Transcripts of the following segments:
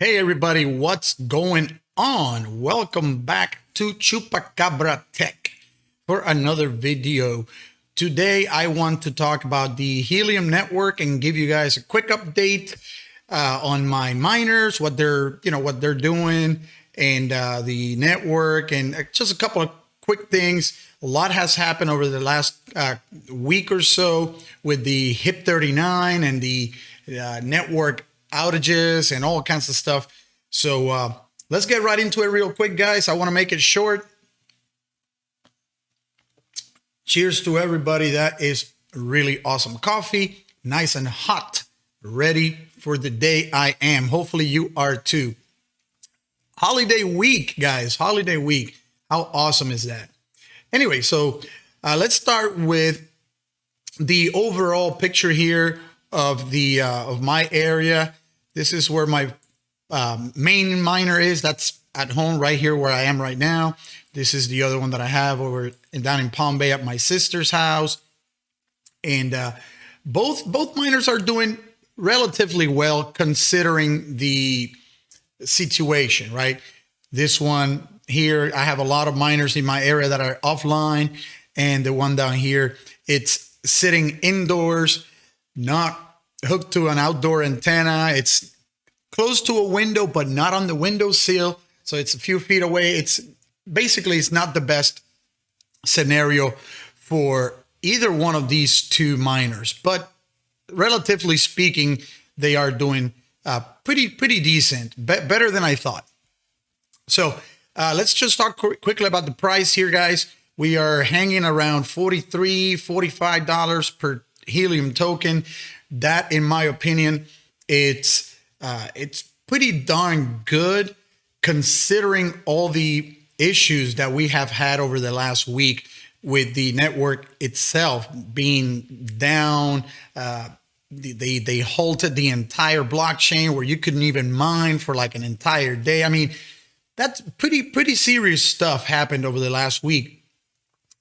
Hey everybody, what's going on? Welcome back to Chupacabra Tech for another video. Today I want to talk about the Helium Network and give you guys a quick update on my miners, what they're doing, and the network, and just a couple of quick things. A lot has happened over the last week or so with the HIP 39 and the network outages and all kinds of stuff. So let's get right into it real quick, guys. I want to make it short. Cheers to everybody. That is really awesome coffee, nice and hot, ready for the day I am. Hopefully you are too. Holiday week, guys, holiday week. How awesome is that? Anyway, so let's start with the overall picture here of the of my area. This is where my main miner is. That's at home right here where I am right now. This is the other one that I have over down in Palm Bay at my sister's house. And both miners are doing relatively well considering the situation, right? This one here, I have a lot of miners in my area that are offline, and the one down here, it's sitting indoors, not hooked to an outdoor antenna. It's close to a window, but not on the windowsill. So it's a few feet away. It's not the best scenario for either one of these two miners, but relatively speaking, they are doing pretty decent, better than I thought. So let's just talk quickly about the price here, guys. We are hanging around $43, $45 per Helium token. That, in my opinion, it's pretty darn good considering all the issues that we have had over the last week with the network itself being down. They halted the entire blockchain where you couldn't even mine for like an entire day. I mean, that's pretty serious stuff happened over the last week.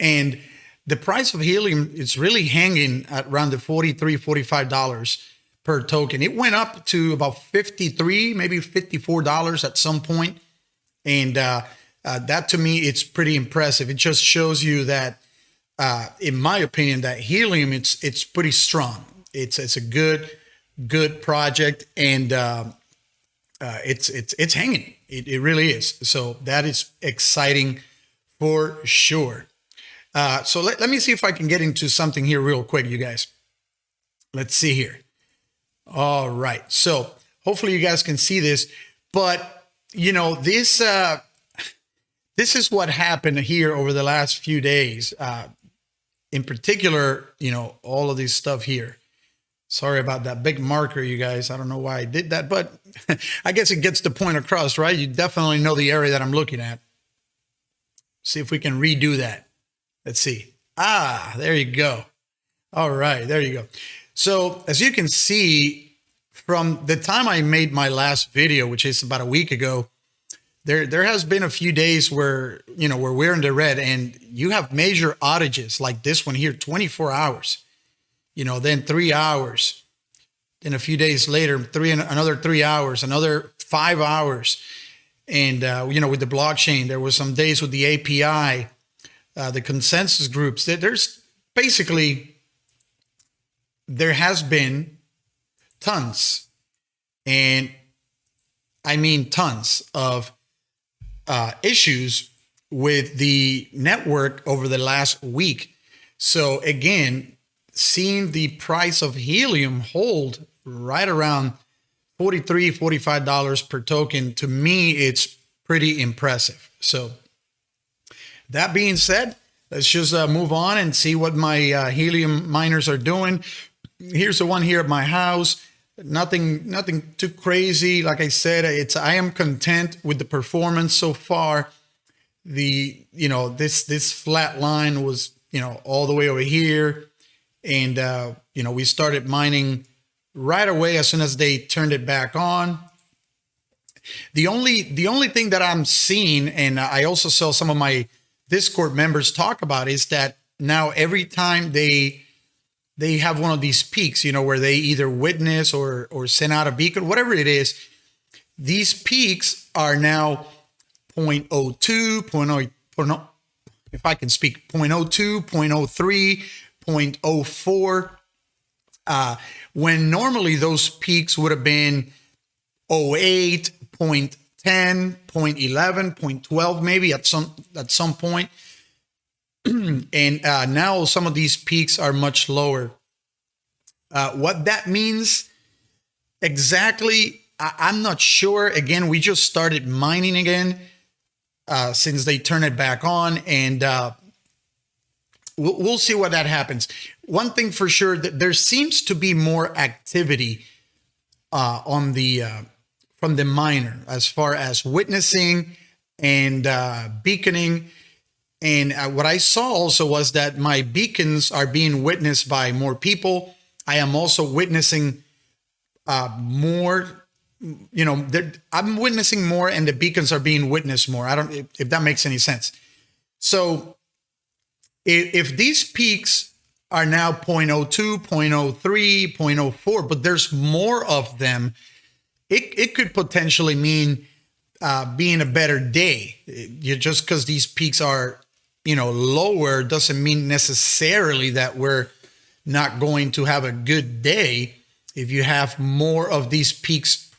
And the price of Helium is really hanging at around the $43, $45 per token. It went up to about $53, maybe $54 at some point. And that to me, it's pretty impressive. It just shows you that, in my opinion, that Helium, it's pretty strong. It's a good project, and it's hanging. It really is. So that is exciting for sure. So let me see if I can get into something here real quick, you guys. Let's see here. All right. So hopefully you guys can see this, but you know, this is what happened here over the last few days. In particular, you know, all of this stuff here. Sorry about that big marker, you guys. I don't know why I did that, but I guess it gets the point across, right? You definitely know the area that I'm looking at. See if we can redo that. Let's see. There you go. All right, there you go. So as you can see, from the time I made my last video, which is about a week ago, there has been a few days where, you know, where we're in the red, and you have major outages like this one here, 24 hours, you know, then 3 hours, then a few days later, another 3 hours, another 5 hours. And, you know, with the blockchain, there was some days with the API, the consensus groups. There's basically, there has been tons, and I mean tons of issues with the network over the last week. So again, seeing the price of Helium hold right around $43, $45 per token, to me, it's pretty impressive. So that being said, let's just move on and see what my Helium miners are doing. Here's the one here at my house. Nothing too crazy. Like I said, I am content with the performance so far. This flat line was, you know, all the way over here, and you know, we started mining right away as soon as they turned it back on. The only thing that I'm seeing, and I also saw some of my Discord members talk about, is that now every time they have one of these peaks, you know, where they either witness or send out a beacon, whatever it is, these peaks are now 0.02, 0.0, if I can speak, 0.02, 0.03, 0.04, when normally those peaks would have been 0.08, 0.10, 0.11, 0.12, maybe at some point. And now some of these peaks are much lower. What that means exactly, I'm not sure. Again, we just started mining again since they turn it back on, and we'll see what that happens. One thing for sure, that there seems to be more activity on the from the miner as far as witnessing and beaconing. And what I saw also was that my beacons are being witnessed by more people. I am also witnessing more, I'm witnessing more, and the beacons are being witnessed more. I don't, if that makes any sense. So if these peaks are now 0.02, 0.03, 0.04, but there's more of them, it could potentially mean being a better day. Just because these peaks are, lower doesn't mean necessarily that we're not going to have a good day. If you have more of these peaks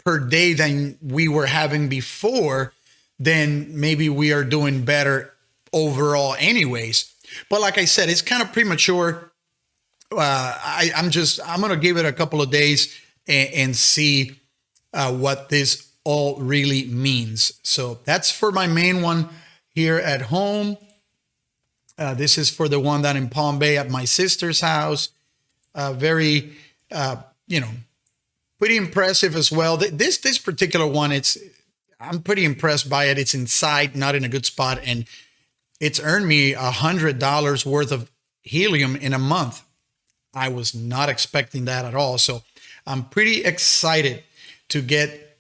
per day than we were having before, then maybe we are doing better overall anyways. But like I said, it's kind of premature. I'm going to give it a couple of days and see what this all really means. So that's for my main one here at home. This is for the one down in Palm Bay at my sister's house. Very, pretty impressive as well. This particular one, I'm pretty impressed by it. It's inside, not in a good spot, and it's earned me $100 worth of helium in a month. I was not expecting that at all. So I'm pretty excited to get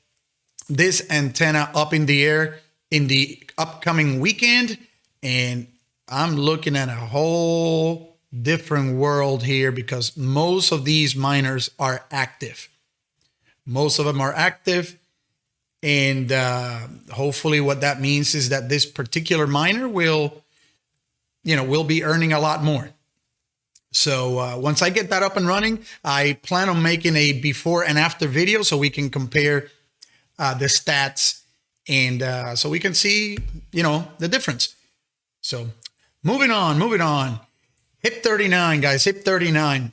this antenna up in the air in the upcoming weekend. And I'm looking at a whole different world here because most of these miners are active. Most of them are active. And hopefully what that means is that this particular miner will be earning a lot more. So once I get that up and running, I plan on making a before and after video so we can compare the stats and so we can see, the difference. So moving on. HIP 39, guys, HIP 39.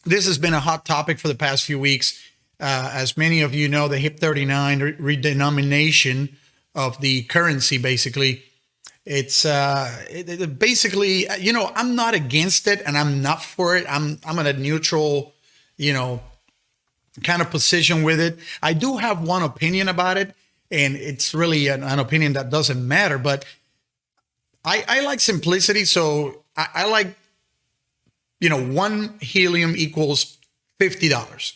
This has been a hot topic for the past few weeks. As many of you know, the HIP 39 redenomination of the currency, basically, it's basically, I'm not against it and I'm not for it. I'm in a neutral, kind of position with it. I do have one opinion about it, and it's really an opinion that doesn't matter, but I like simplicity. So I like, 1 helium equals $50.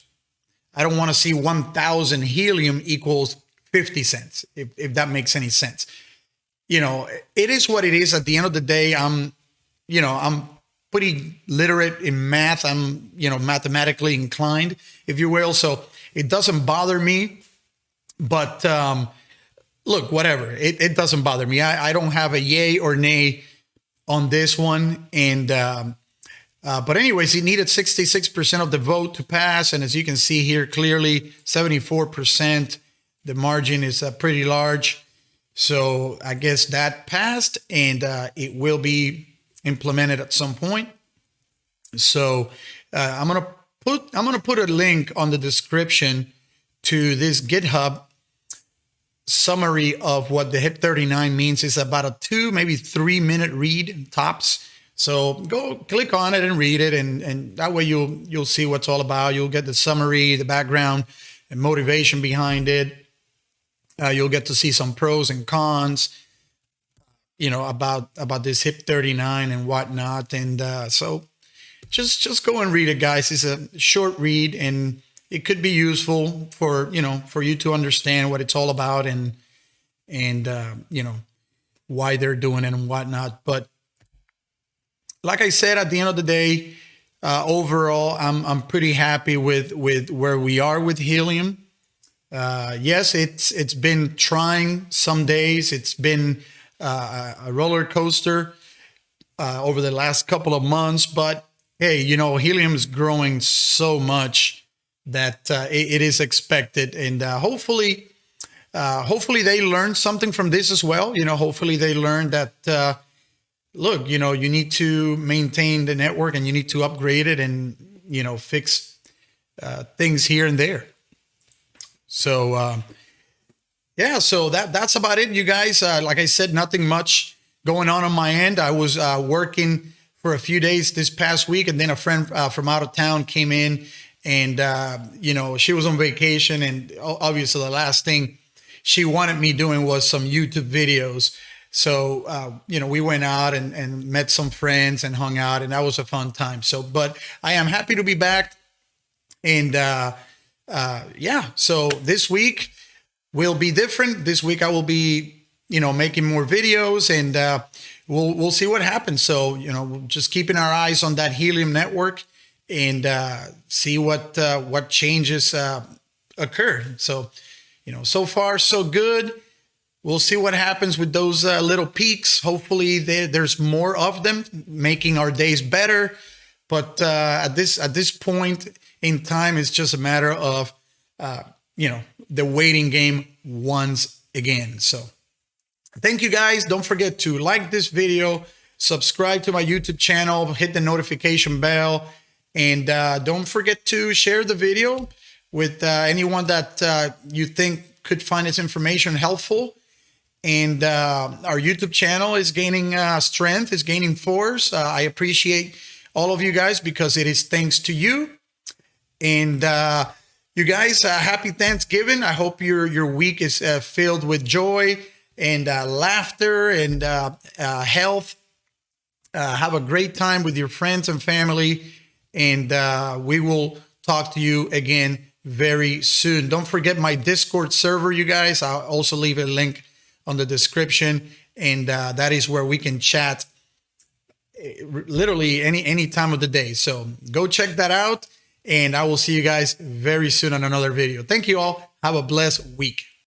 I don't want to see 1,000 helium equals 50 cents, if that makes any sense. It is what it is. At the end of the day, I'm pretty literate in math. I'm, mathematically inclined, if you will. So it doesn't bother me. But look, whatever. It doesn't bother me. I don't have a yay or nay on this one. And but anyways, he needed 66% of the vote to pass. And as you can see here, clearly 74%. The margin is pretty large. So I guess that passed, and it will be implemented at some point. So I'm gonna put a link on the description to this GitHub summary of what the HIP 39 means. It's about a 2, maybe 3 minute read tops. So go click on it and read it, and that way you'll see what it's all about. You'll get the summary, the background, and motivation behind it. You'll get to see some pros and cons, about this HIP 39 and whatnot. And so just go and read it, guys. It's a short read, and it could be useful for you to understand what it's all about and why they're doing it and whatnot. But like I said, at the end of the day, overall, I'm pretty happy with where we are with helium. Yes, it's been trying some days. It's been a roller coaster over the last couple of months. But hey, helium is growing so much that it is expected, and hopefully they learn something from this as well. Hopefully they learn that look, you need to maintain the network and you need to upgrade it and fix things here and there. So yeah, so that's about it, you guys. Like I said, nothing much going on my end. I was working for a few days this past week, and then a friend from out of town came in, and she was on vacation, and obviously the last thing she wanted me doing was some YouTube videos. So we went out and met some friends and hung out, and that was a fun time. So, but I am happy to be back, and yeah. So this week will be different. This week I will be making more videos, and we'll see what happens. So just keeping our eyes on that Helium network and see what changes occur. So so far so good. We'll see what happens with those little peaks. Hopefully there's more of them, making our days better. But at this point in time, it's just a matter of the waiting game once again. So thank you guys. Don't forget to like this video, subscribe to my YouTube channel, hit the notification bell, and don't forget to share the video with anyone that you think could find this information helpful. And our YouTube channel is gaining strength, is gaining force. I appreciate all of you guys because it is thanks to you. And you guys, happy Thanksgiving. I hope your week is filled with joy and laughter and health. Have a great time with your friends and family. And we will talk to you again very soon. Don't forget my Discord server, you guys. I'll also leave a link on the description, and that is where we can chat literally any time of the day. So go check that out, and I will see you guys very soon on another video. Thank you all. Have a blessed week.